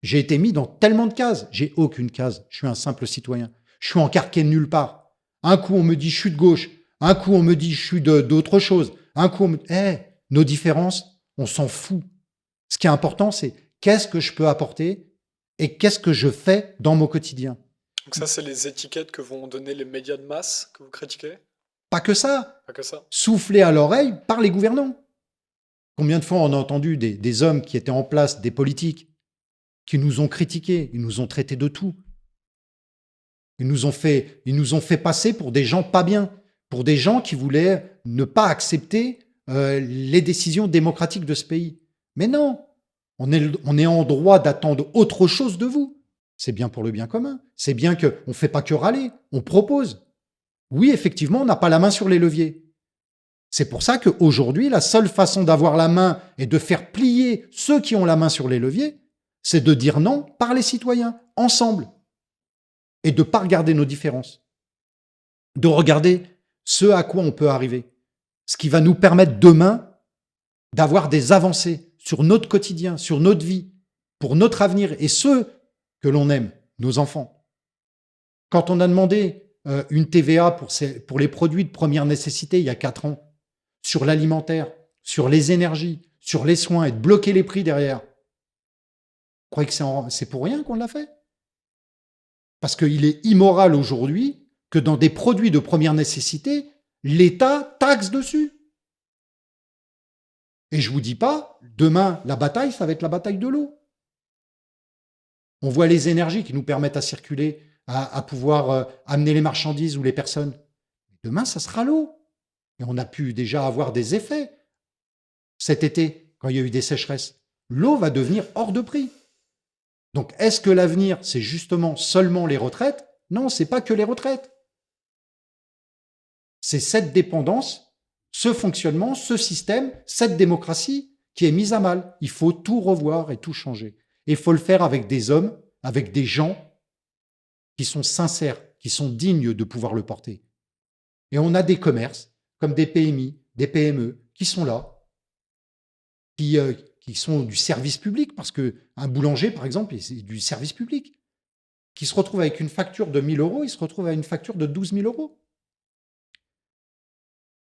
J'ai été mis dans tellement de cases. J'ai aucune case. Je suis un simple citoyen. Je suis encarqué de nulle part. Un coup, on me dit je suis de gauche. Un coup, on me dit je suis d'autre chose. Un coup, nos différences, on s'en fout. Ce qui est important, c'est qu'est-ce que je peux apporter et qu'est-ce que je fais dans mon quotidien. Donc ça, c'est les étiquettes que vont donner les médias de masse que vous critiquez? Pas que ça. Pas que ça. Soufflé à l'oreille par les gouvernants. Combien de fois on a entendu des hommes qui étaient en place, des politiques, qui nous ont critiqués, ils nous ont traités de tout. Ils nous ont fait passer pour des gens pas bien, pour des gens qui voulaient ne pas accepter les décisions démocratiques de ce pays. Mais non, on est en droit d'attendre autre chose de vous. C'est bien pour le bien commun. C'est bien qu'on ne fait pas que râler, on propose. Oui, effectivement, on n'a pas la main sur les leviers. C'est pour ça qu'aujourd'hui, la seule façon d'avoir la main et de faire plier ceux qui ont la main sur les leviers, c'est de dire non par les citoyens, ensemble. Et de ne pas regarder nos différences. De regarder ce à quoi on peut arriver. Ce qui va nous permettre demain d'avoir des avancées sur notre quotidien, sur notre vie, pour notre avenir et ceux que l'on aime, nos enfants. Quand on a demandé une TVA pour les produits de première nécessité il y a 4 ans, sur l'alimentaire, sur les énergies, sur les soins, et de bloquer les prix derrière, vous croyez que c'est pour rien qu'on l'a fait? Parce qu'il est immoral aujourd'hui que dans des produits de première nécessité, l'État taxe dessus. Et je vous dis pas, demain, la bataille, ça va être la bataille de l'eau. On voit les énergies qui nous permettent à circuler, à pouvoir amener les marchandises ou les personnes. Demain, ça sera l'eau. Et on a pu déjà avoir des effets. Cet été, quand il y a eu des sécheresses, l'eau va devenir hors de prix. Donc, est-ce que l'avenir, c'est justement seulement les retraites? Non, c'est pas que les retraites. C'est cette dépendance, ce fonctionnement, ce système, cette démocratie qui est mise à mal. Il faut tout revoir et tout changer. Et il faut le faire avec des hommes, avec des gens qui sont sincères, qui sont dignes de pouvoir le porter. Et on a des commerces, comme des PMI, des PME, qui sont là, qui sont du service public, parce qu'un boulanger, par exemple, c'est du service public, qui se retrouve avec une facture de 1 000 euros, il se retrouve avec une facture de 12 000 euros.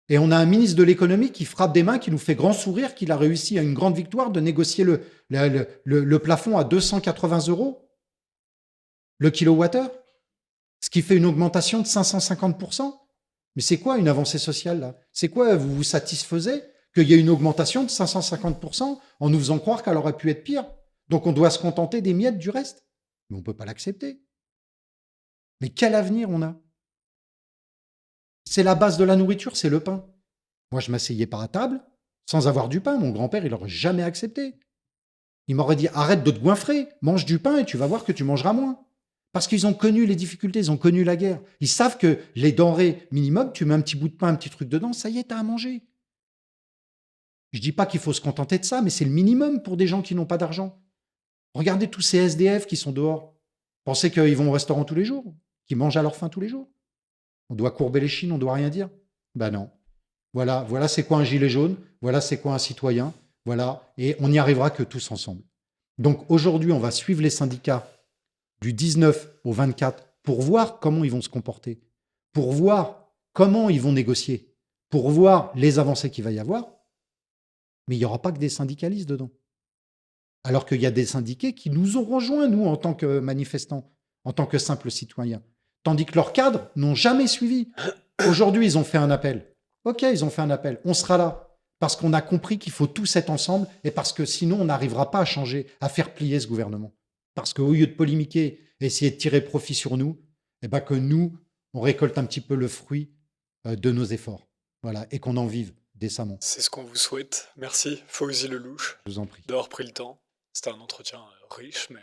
Et on a un ministre de l'économie qui frappe des mains, qui nous fait grand sourire, qu'il a réussi à une grande victoire de négocier le plafond à 280 euros le kilowattheure, ce qui fait une augmentation de 550%. Mais c'est quoi une avancée sociale là? C'est quoi, vous vous satisfaisez qu'il y ait une augmentation de 550% en nous faisant croire qu'elle aurait pu être pire? Donc on doit se contenter des miettes du reste. Mais on ne peut pas l'accepter. Mais quel avenir on a? C'est la base de la nourriture, c'est le pain. Moi, je m'asseyais pas à table sans avoir du pain. Mon grand-père, il n'aurait jamais accepté. Il m'aurait dit, arrête de te goinfrer, mange du pain et tu vas voir que tu mangeras moins. Parce qu'ils ont connu les difficultés, ils ont connu la guerre. Ils savent que les denrées minimum, tu mets un petit bout de pain, un petit truc dedans, ça y est, t'as à manger. Je dis pas qu'il faut se contenter de ça, mais c'est le minimum pour des gens qui n'ont pas d'argent. Regardez tous ces SDF qui sont dehors. Pensez qu'ils vont au restaurant tous les jours, qu'ils mangent à leur faim tous les jours. On doit courber les chines, on doit rien dire. Ben non. Voilà c'est quoi un gilet jaune, voilà c'est quoi un citoyen, voilà, et on n'y arrivera que tous ensemble. Donc aujourd'hui, on va suivre les syndicats du 19 au 24 pour voir comment ils vont se comporter, pour voir comment ils vont négocier, pour voir les avancées qu'il va y avoir, mais il n'y aura pas que des syndicalistes dedans. Alors qu'il y a des syndiqués qui nous ont rejoints, nous, en tant que manifestants, en tant que simples citoyens, tandis que leurs cadres n'ont jamais suivi. Aujourd'hui, ils ont fait un appel. Ok, ils ont fait un appel. On sera là. Parce qu'on a compris qu'il faut tous être ensemble et parce que sinon, on n'arrivera pas à changer, à faire plier ce gouvernement. Parce qu'au lieu de polémiquer et essayer de tirer profit sur nous, eh ben que nous, on récolte un petit peu le fruit de nos efforts. Voilà, et qu'on en vive décemment. C'est ce qu'on vous souhaite. Merci, Fawzi Lelouch, Je vous en prie. d'avoir pris le temps. C'était un entretien riche, mais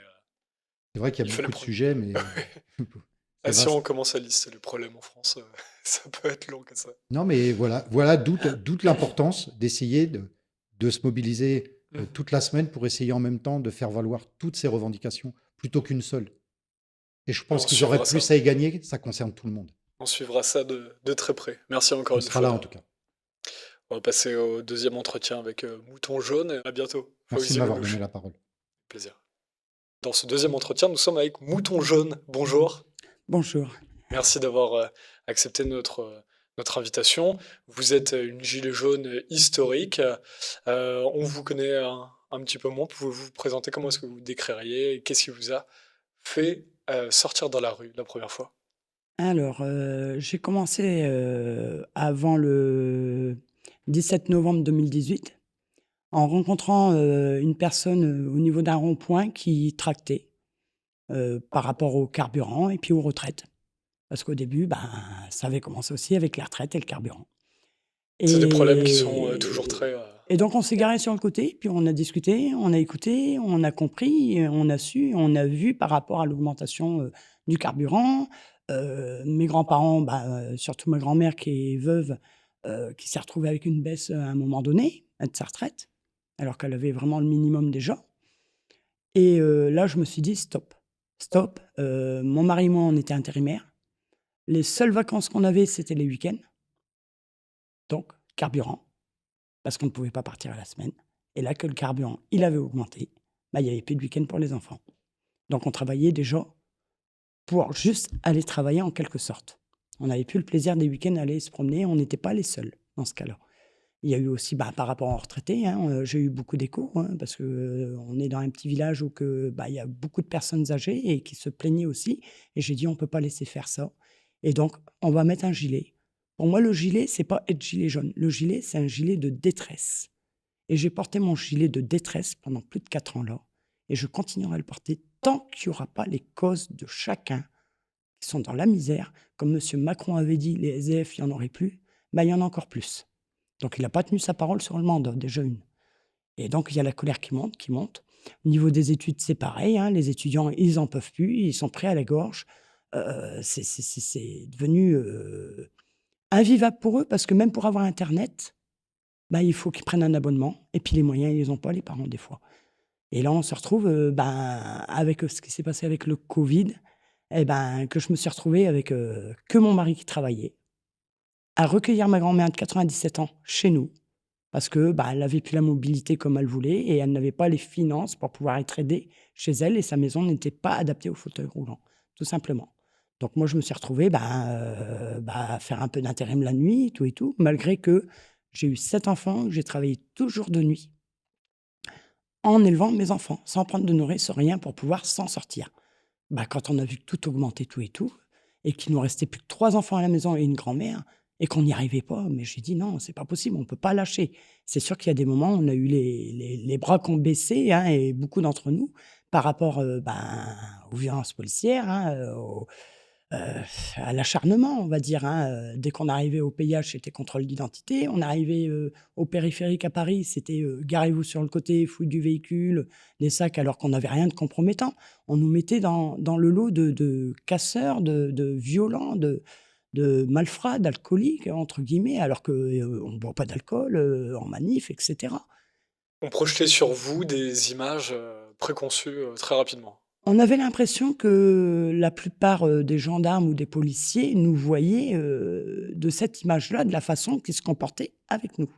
C'est vrai qu'il y il a fallait beaucoup de prendre. sujets, mais Si on vaste. commence à lister les problèmes en France, ça peut être long que ça. Non, mais voilà d'où l'importance d'essayer de se mobiliser Mhm. toute la semaine pour essayer en même temps de faire valoir toutes ces revendications plutôt qu'une seule. Et je Et pense on qu'ils auraient suivra ça. plus à y gagner, ça concerne tout le monde. On suivra ça de très près. Merci encore On une sera là fois. en tout cas. On va passer au deuxième entretien avec Mouton Jaune. À bientôt. Merci de Fawzi m'avoir donné Lelouch. la parole. Plaisir. Dans ce deuxième entretien, nous sommes avec Mouton Jaune. Bonjour. Bonjour. Merci d'avoir accepté notre invitation. Vous êtes une gilet jaune historique. On vous connaît un petit peu moins. Pouvez-vous vous présenter? Comment est-ce que vous vous décririez? Et qu'est-ce qui vous a fait sortir dans la rue la première fois? Alors, j'ai commencé, avant le 17 novembre 2018 en rencontrant, une personne, au niveau d'un rond-point qui tractait, par rapport au carburant et puis aux retraites. Parce qu'au début, ben, ça avait commencé aussi avec les retraites et le carburant. C'est des problèmes qui sont toujours Et très... et donc on s'est garé sur le côté, puis on a discuté, on a écouté, on a compris, on a su, on a vu par rapport à l'augmentation, du carburant. Mes grands-parents, bah, surtout ma grand-mère qui est veuve, qui s'est retrouvée avec une baisse, à un moment donné, de sa retraite, alors qu'elle avait vraiment le minimum déjà. Et là je me suis dit: «Stop, stop». Mon mari et moi, on était intérimaires. Les seules vacances qu'on avait, c'était les week-ends, donc carburant. Parce qu'on ne pouvait pas partir à la semaine. Et là, que le carburant, il avait augmenté, bah, il y avait plus de week-end pour les enfants. Donc on travaillait déjà pour juste aller travailler en quelque sorte. On n'avait plus le plaisir des week-ends d'aller se promener, on n'était pas les seuls dans ce cas-là. Il y a eu aussi, bah, par rapport aux retraités, hein, j'ai eu beaucoup d'échos, hein, parce que, on est dans un petit village où que, bah, il y a beaucoup de personnes âgées et qui se plaignaient aussi. Et j'ai dit: «On ne peut pas laisser faire ça». Et donc on va mettre un gilet. Pour moi, le gilet, c'est pas être gilet jaune. Le gilet, c'est un gilet de détresse. Et j'ai porté mon gilet de détresse pendant plus de 4 ans là, et je continuerai à le porter tant qu'il n'y aura pas les causes de chacun qui sont dans la misère. Comme monsieur Macron avait dit: «Les SDF, il y en aurait plus», bah, il y en a encore plus. Donc il n'a pas tenu sa parole sur le mandat, déjà une. Et donc il y a la colère qui monte, qui monte. Au niveau des études, c'est pareil, hein, les étudiants, ils en peuvent plus, ils sont pris à la gorge. C'est devenu, invivable pour eux parce que même pour avoir internet, bah, il faut qu'ils prennent un abonnement et puis les moyens, ils les ont pas les parents des fois. Et là, on se retrouve, ben, avec, ce qui s'est passé avec le covid, et ben, que je me suis retrouvée avec, que mon mari qui travaillait, à recueillir ma grand-mère de 97 ans chez nous parce que, bah, elle avait plus la mobilité comme elle voulait et elle n'avait pas les finances pour pouvoir être aidée chez elle et sa maison n'était pas adaptée au fauteuil roulant, tout simplement. Donc moi, je me suis retrouvé, ben, bah, à faire un peu d'intérim la nuit, tout et tout, malgré que j'ai eu 7 enfants, que j'ai travaillé toujours de nuit en élevant mes enfants, sans prendre de nourrice, sans rien pour pouvoir s'en sortir. Bah, quand on a vu que tout augmentait, tout et tout, et qu'il nous restait plus que 3 enfants à la maison et une grand-mère, et qu'on n'y arrivait pas, mais j'ai dit: «Non, c'est pas possible, on peut pas lâcher». C'est sûr qu'il y a des moments où on a eu les bras qui ont baissé, hein, et beaucoup d'entre nous, par rapport, ben, aux violences policières, hein, à l'acharnement, on va dire, hein. Dès qu'on arrivait au péage, c'était contrôle d'identité. On arrivait, au périphérique à Paris, c'était, garez-vous sur le côté, fouille du véhicule, des sacs, alors qu'on n'avait rien de compromettant. On nous mettait dans le lot de casseurs, de violents, de malfrats, «d'alcooliques» entre guillemets, alors qu'on ne boit pas d'alcool, en manif et cetera. On projetait sur vous des images préconçues très rapidement. On avait l'impression que la plupart, des gendarmes ou des policiers nous voyaient, de cette image-là, de la façon qu'ils se comportaient avec nous.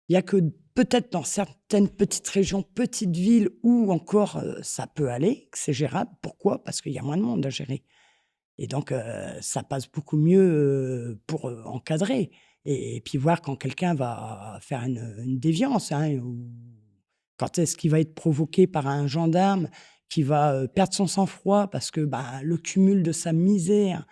Il y a que peut-être dans certaines petites régions, petites villes où encore, ça peut aller, que c'est gérable. Pourquoi? Parce qu'il y a moins de monde à gérer et donc ça passe beaucoup mieux, pour, encadrer et puis voir quand quelqu'un va faire une déviance, hein, ou quand est-ce qu'il va être provoqué par un gendarme qui va, perdre son sang-froid parce que, bah, le cumul de sa misère,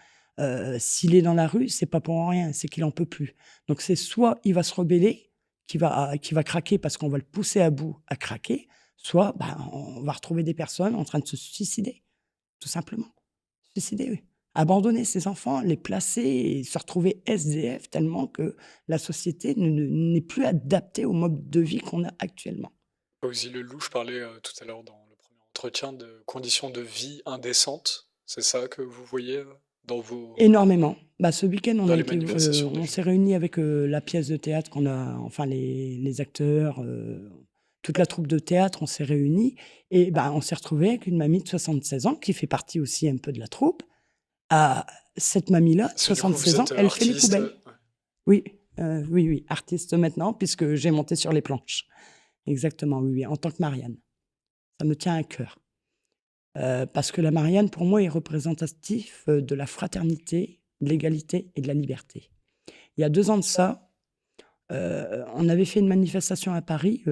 s'il est dans la rue, c'est pas pour rien, c'est qu'il en peut plus. Donc c'est soit il va se rebeller, qui va craquer parce qu'on va le pousser à bout à craquer, soit, bah, on va retrouver des personnes en train de se suicider, tout simplement. Suicider, oui. Abandonner ses enfants, les placer et se retrouver SDF tellement que la société n'est plus adaptée au mode de vie qu'on a actuellement. Fawzi Lelouch parlait tout à l'heure dans le premier entretien de conditions de vie indécentes. C'est ça que vous voyez dans Énormément. Bah, ce week-end, dans les manifestations des on s'est Gilets? réunis avec, la pièce de théâtre qu'on a enfin les acteurs, toute la troupe de théâtre, on s'est réunis et bah, on s'est retrouvé avec une mamie de 76 ans qui fait partie aussi un peu de la troupe. Ah, cette mamie-là, Parce que du coup, vous 76 ans, êtes elle fait les artiste. poubelles. Oui, oui, oui, artiste maintenant puisque j'ai monté sur les planches. Exactement, oui, oui, en tant que Marianne. Ça me tient à cœur. Parce que la Marianne, pour moi, est représentatif, de la fraternité, de l'égalité et de la liberté. Il y a 2 ans de ça, on avait fait une manifestation à Paris,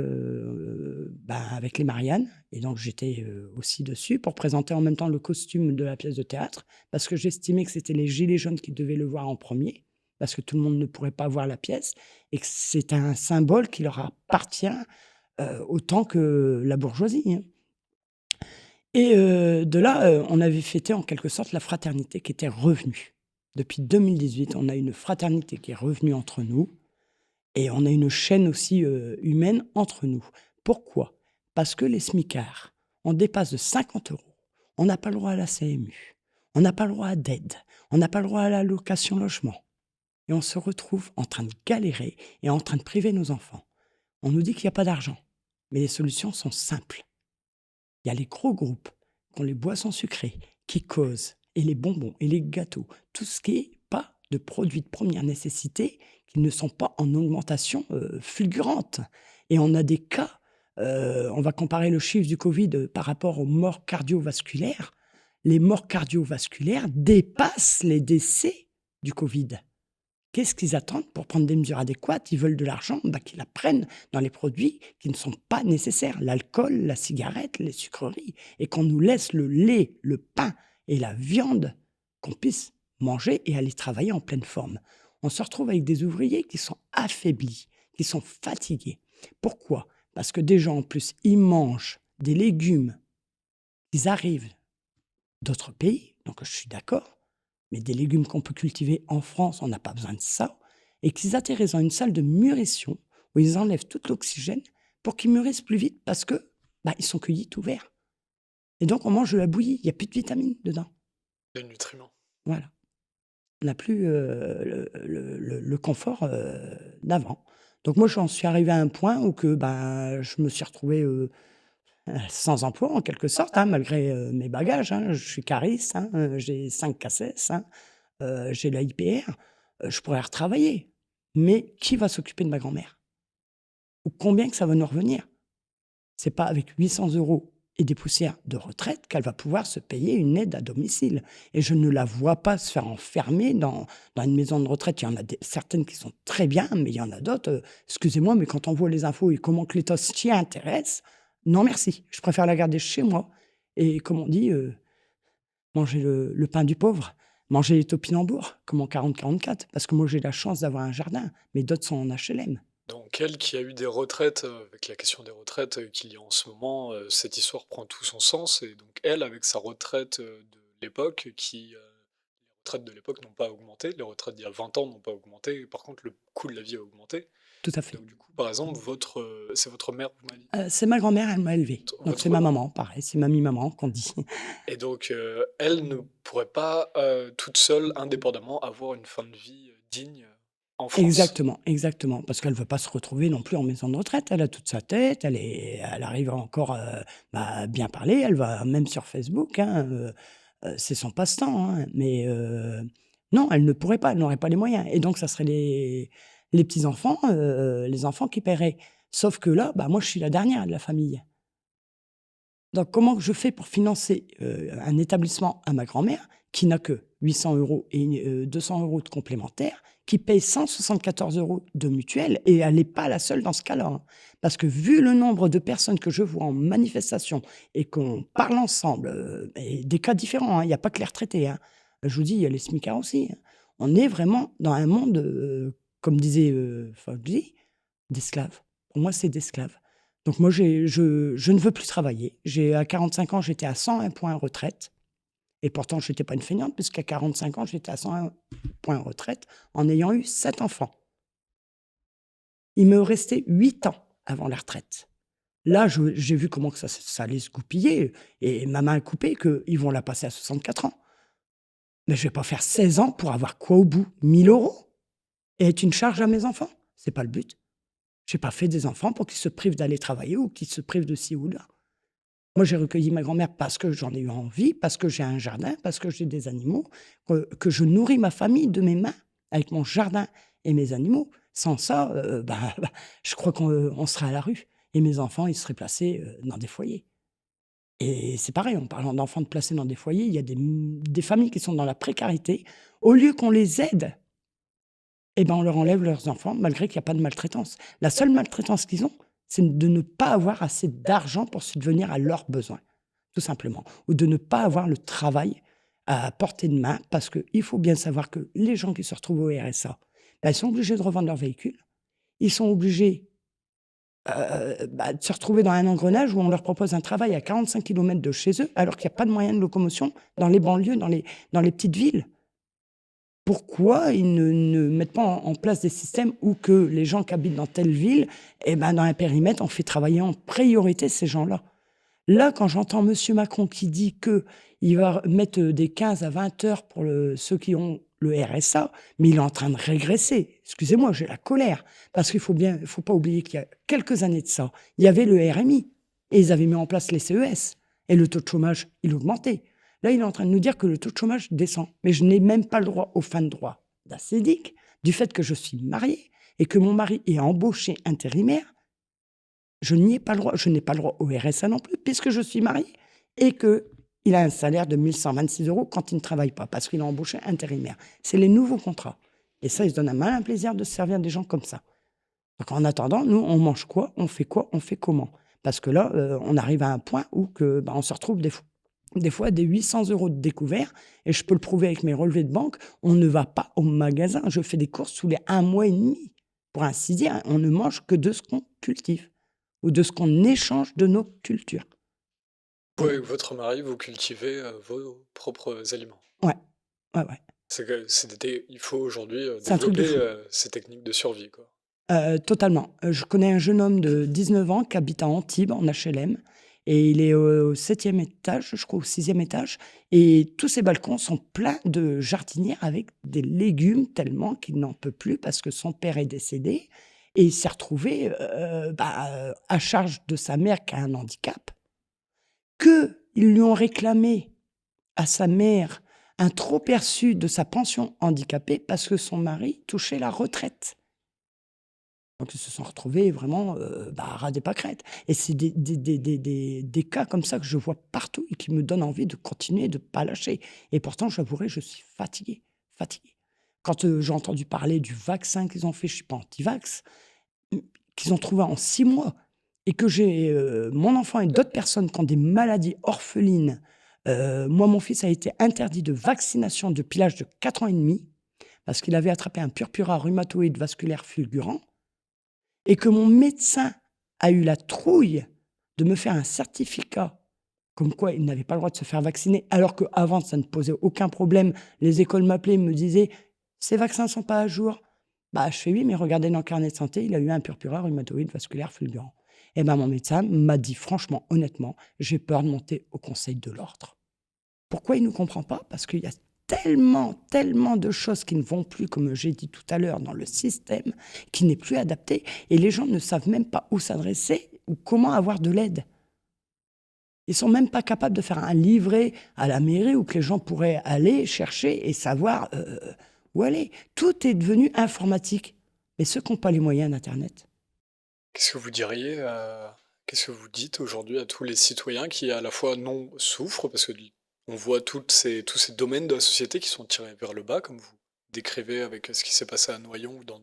avec les Mariannes et donc j'étais, aussi dessus pour présenter en même temps le costume de la pièce de théâtre, parce que j'estimais que c'était les gilets jaunes qui devaient le voir en premier, parce que tout le monde ne pourrait pas voir la pièce et que c'est un symbole qui leur appartient, autant que la bourgeoisie, hein. Et de là, on avait fêté en quelque sorte la fraternité qui était revenue. Depuis 2018, on a une fraternité qui est revenue entre nous et on a une chaîne aussi, humaine entre nous. Pourquoi? Parce que les smicards, on dépasse de 50 €, on n'a pas le droit à la CMU, on n'a pas le droit à d'aide, on n'a pas le droit à l'allocation logement et on se retrouve en train de galérer et en train de priver nos enfants. On nous dit qu'il y a pas d'argent, mais les solutions sont simples. Il y a les gros groupes qui ont les boissons sucrées, qui causent, et les bonbons, et les gâteaux, tout ce qui est pas de produits de première nécessité, qui ne sont pas en augmentation fulgurante. Et on a des cas, on va comparer le chiffre du Covid par rapport aux morts cardiovasculaires. Les morts cardiovasculaires dépassent les décès du Covid. Qu'est-ce qu'ils attendent pour prendre des mesures adéquates? Ils veulent de l'argent, bah, qu'ils la prennent dans les produits qui ne sont pas nécessaires, l'alcool, la cigarette, les sucreries, et qu'on nous laisse le lait, le pain et la viande qu'on puisse manger et aller travailler en pleine forme. On se retrouve avec des ouvriers qui sont affaiblis, qui sont fatigués. Pourquoi? Parce que des gens, en plus, ils mangent des légumes, ils arrivent d'autres pays, donc je suis d'accord, mais des légumes qu'on peut cultiver en France, on n'a pas besoin de ça, et qu'ils atterrissent dans une salle de mûration où ils enlèvent tout l'oxygène pour qu'ils mûrissent plus vite parce que ils sont cueillis tout verts. Et donc on mange de la bouillie, il n'y a plus de vitamines dedans. Les nutriments. Voilà. On n'a plus le confort d'avant. Donc moi j'en suis arrivé à un point où que je me suis retrouvé sans emploi en quelque sorte, hein, malgré mes bagages, hein. Je suis cariste, hein, j'ai 5 CACES, hein, j'ai la IPR, je pourrais retravailler. Mais qui va s'occuper de ma grand-mère? Ou combien que ça va nous revenir? C'est pas avec 800 € et des poussières de retraite qu'elle va pouvoir se payer une aide à domicile. Et je ne la vois pas se faire enfermer dans une maison de retraite. Il y en a certaines qui sont très bien, mais il y en a d'autres, excusez-moi, mais quand on voit les infos et comment que l'État s'y intéresse, non merci, je préfère la garder chez moi. Et comme on dit, manger le pain du pauvre, manger les topinambours, comme en 40-44, parce que moi j'ai la chance d'avoir un jardin, mais d'autres sont en HLM. Donc elle qui a eu des retraites, avec la question des retraites, qu'il y a en ce moment, cette histoire prend tout son sens et donc elle, avec sa retraite, de l'époque les retraites de l'époque n'ont pas augmenté, les retraites d'il y a 20 ans n'ont pas augmenté, par contre le coût de la vie a augmenté. Tout à fait. Donc du coup, par exemple, c'est votre mère, vous m'avez dit? C'est ma grand-mère, elle m'a élevé. Donc c'est Votre ma maman, pareil, c'est mamie-maman qu'on dit. et donc elle ne pourrait pas, toute seule, indépendamment, avoir une fin de vie, digne, en France? Exactement, exactement, parce qu'elle ne veut pas se retrouver non plus en maison de retraite. Elle a toute sa tête, elle arrive encore, à bien parler, elle va même sur Facebook, hein, c'est son passe-temps, hein, mais non, elle ne pourrait pas, elle n'aurait pas les moyens et donc ça serait les petits-enfants, les enfants qui paieraient. Sauf que là, moi, je suis la dernière de la famille. Donc comment je fais pour financer, un établissement à ma grand-mère qui n'a que 800 € et 200 € de complémentaires, qui paye 174 € de mutuelle et elle n'est pas la seule dans ce cas-là, hein. Parce que vu le nombre de personnes que je vois en manifestation et qu'on parle ensemble, et des cas différents, hein, il y a pas que les retraités, hein. Je vous dis, il y a les smicards aussi, hein. On est vraiment dans un monde, comme disait, Fauji, d'esclaves. Pour moi, c'est d'esclaves. Donc moi, je ne veux plus travailler. À 45 ans, j'étais à 101 points retraite et pourtant je n'étais pas une feignante puisqu'à 45 ans, j'étais à 101 points retraite en ayant eu 7 enfants. Il me restait 8 ans avant la retraite. Là, j'ai vu comment que ça allait se goupiller et ma main a coupé qu'ils vont la passer à 64 ans. Mais je vais pas faire 16 ans pour avoir quoi au bout? 1 000 € et être une charge à mes enfants? C'est pas le but. J'ai pas fait des enfants pour qu'ils se privent d'aller travailler ou qu'ils se privent de ci ou là. Moi, j'ai recueilli ma grand-mère parce que j'en ai eu envie, parce que j'ai un jardin, parce que j'ai des animaux, que je nourris ma famille de mes mains avec mon jardin et mes animaux. Sans ça, je crois qu'on serait à la rue et mes enfants, ils seraient placés, dans des foyers. Et c'est pareil, en parlant d'enfants de placés dans des foyers, il y a des familles qui sont dans la précarité. Au lieu qu'on les aide, eh ben, on leur enlève leurs enfants malgré qu'il y a pas de maltraitance. La seule maltraitance qu'ils ont, c'est de ne pas avoir assez d'argent pour subvenir à leurs besoins, tout simplement. Ou de ne pas avoir le travail à portée de main, parce qu'il faut bien savoir que les gens qui se retrouvent au RSA, ben, ils sont obligés de revendre leur véhicule. Ils sont obligés de se retrouver dans un engrenage où on leur propose un travail à 45 kilomètres de chez eux, alors qu'il n'y a pas de moyen de locomotion dans les banlieues, dans les petites villes. Pourquoi ils ne mettent pas en place des systèmes où que les gens qui habitent dans telle ville, eh ben, dans un périmètre, on fait travailler en priorité ces gens-là. Là, quand j'entends monsieur Macron qui dit qu'il va mettre des 15 à 20 heures pour ceux qui ont le RSA, mais il est en train de régresser. Excusez-moi, j'ai la colère. Parce qu'il faut pas oublier qu'il y a quelques années de ça, il y avait le RMI et ils avaient mis en place les CES et le taux de chômage, il augmentait. Là, il est en train de nous dire que le taux de chômage descend. Mais je n'ai même pas le droit aux fins de droit d'ACEDIC, du fait que je suis mariée et que mon mari est embauché intérimaire. Je n'y ai pas le droit. Je n'ai pas le droit au RSA non plus, puisque je suis mariée et qu'il a un salaire de 1 126 € quand il ne travaille pas, parce qu'il est embauché intérimaire. C'est les nouveaux contrats. Et ça, ils se donnent un malin plaisir de se servir des gens comme ça. Donc en attendant, nous, on mange quoi, on fait comment? Parce que là, on arrive à un point où on se retrouve des fois des 800 € de découvert, et je peux le prouver avec mes relevés de banque, on ne va pas au magasin. Je fais des courses tous les 1 mois et demi. Pour ainsi dire, on ne mange que de ce qu'on cultive ou de ce qu'on échange de nos cultures. Vous, Voilà. avec votre mari, vous cultivez vos propres aliments. Ouais, ouais, ouais. Il faut aujourd'hui C'est un truc de développer fou. ces techniques de survie, quoi. Totalement. Je connais un jeune homme de 19 ans qui habite à Antibes, en HLM, et il est au 7e étage, je crois, au 6e étage, et tous ses balcons sont pleins de jardinières avec des légumes, tellement qu'il n'en peut plus parce que son père est décédé, et il s'est retrouvé à charge de sa mère qui a un handicap, qu'ils lui ont réclamé à sa mère un trop perçu de sa pension handicapée parce que son mari touchait la retraite. Donc ils se sont retrouvés vraiment, à ras des pâquerettes, et c'est des cas comme ça que je vois partout et qui me donnent envie de continuer, de ne pas lâcher, et pourtant j'avouerai, je suis fatiguée, fatiguée. Quand, j'ai entendu parler du vaccin qu'ils ont fait, je ne suis pas anti-vax, qu'ils ont trouvé en 6 mois, et que j'ai, mon enfant et d'autres personnes qui ont des maladies orphelines. Moi, mon fils a été interdit de vaccination depuis l'âge de 4 ans et demi parce qu'il avait attrapé un purpura rhumatoïde vasculaire fulgurant, et que mon médecin a eu la trouille de me faire un certificat comme quoi il n'avait pas le droit de se faire vacciner, alors qu'avant, ça ne posait aucun problème. Les écoles m'appelaient, me disaient: «Ces vaccins ne sont pas à jour». Je fais: «Oui, mais regardez dans le carnet de santé, il a eu un purpura rhumatoïde vasculaire fulgurant». Et mon médecin m'a dit franchement, honnêtement: «J'ai peur de monter au conseil de l'ordre». Pourquoi il ne comprend pas? Parce qu'il y a tellement, tellement de choses qui ne vont plus, comme j'ai dit tout à l'heure, dans le système, qui n'est plus adapté, et les gens ne savent même pas où s'adresser ou comment avoir de l'aide. Ils sont même pas capables de faire un livret à la mairie où que les gens pourraient aller chercher et savoir où aller. Tout est devenu informatique. Mais ceux qui n'ont pas les moyens d'Internet. Qu'est-ce que vous diriez, qu'est-ce que vous dites aujourd'hui à tous les citoyens qui, à la fois, non, souffrent parce que on voit tous ces domaines de la société qui sont tirés vers le bas, comme vous décrivez avec ce qui s'est passé à Noyon ou dans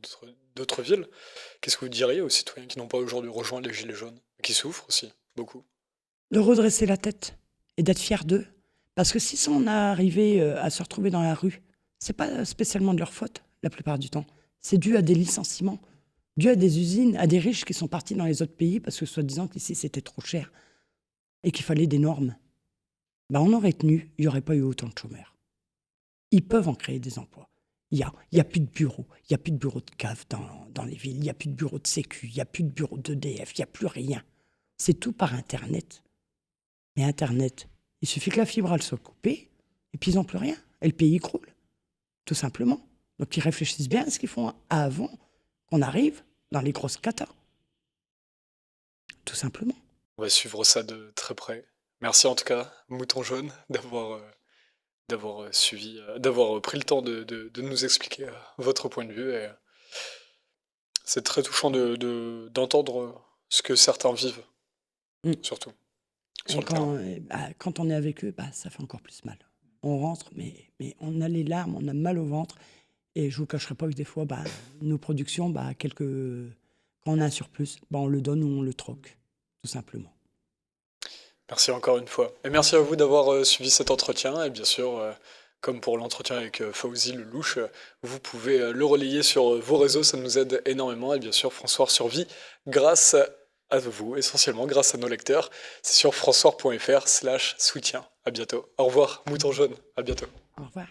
d'autres villes. Qu'est-ce que vous diriez aux citoyens qui n'ont pas aujourd'hui rejoint les Gilets jaunes, qui souffrent aussi, beaucoup? De redresser la tête et d'être fier d'eux. Parce que si on est arrivé à se retrouver dans la rue, c'est pas spécialement de leur faute, la plupart du temps. C'est dû à des licenciements, dû à des usines, à des riches qui sont partis dans les autres pays parce que soi-disant qu'ici c'était trop cher et qu'il fallait des normes. On aurait tenu, il n'y aurait pas eu autant de chômeurs. Ils peuvent en créer des emplois. Il y a plus de bureaux, il n'y a plus de bureaux de CAF dans les villes, il n'y a plus de bureaux de Sécu, il n'y a plus de bureaux d'EDF, il n'y a plus rien. C'est tout par Internet. Mais Internet, il suffit que la fibre elle soit coupée, et puis ils n'ont plus rien. Et le pays croule, tout simplement. Donc ils réfléchissent bien à ce qu'ils font avant qu'on arrive dans les grosses catas, tout simplement. On va suivre ça de très près. Merci en tout cas, Mouton Jaune, d'avoir suivi, d'avoir pris le temps de nous expliquer votre point de vue. Et c'est très touchant d'entendre ce que certains vivent, Mm. surtout. sur Et le terrain. quand on est avec eux, ça fait encore plus mal. On rentre, mais on a les larmes, on a mal au ventre. Et je vous cacherai pas que des fois, nos productions, quand on a un surplus, on le donne ou on le troque, tout simplement. Merci encore une fois. Et merci à vous d'avoir suivi cet entretien. Et bien sûr, comme pour l'entretien avec Fawzi Lelouch, vous pouvez le relayer sur vos réseaux, ça nous aide énormément. Et bien sûr, François survit grâce à vous, essentiellement grâce à nos lecteurs. C'est sur françois.fr/soutien. À bientôt. Au revoir, Mouton Jaune. À bientôt. Au revoir.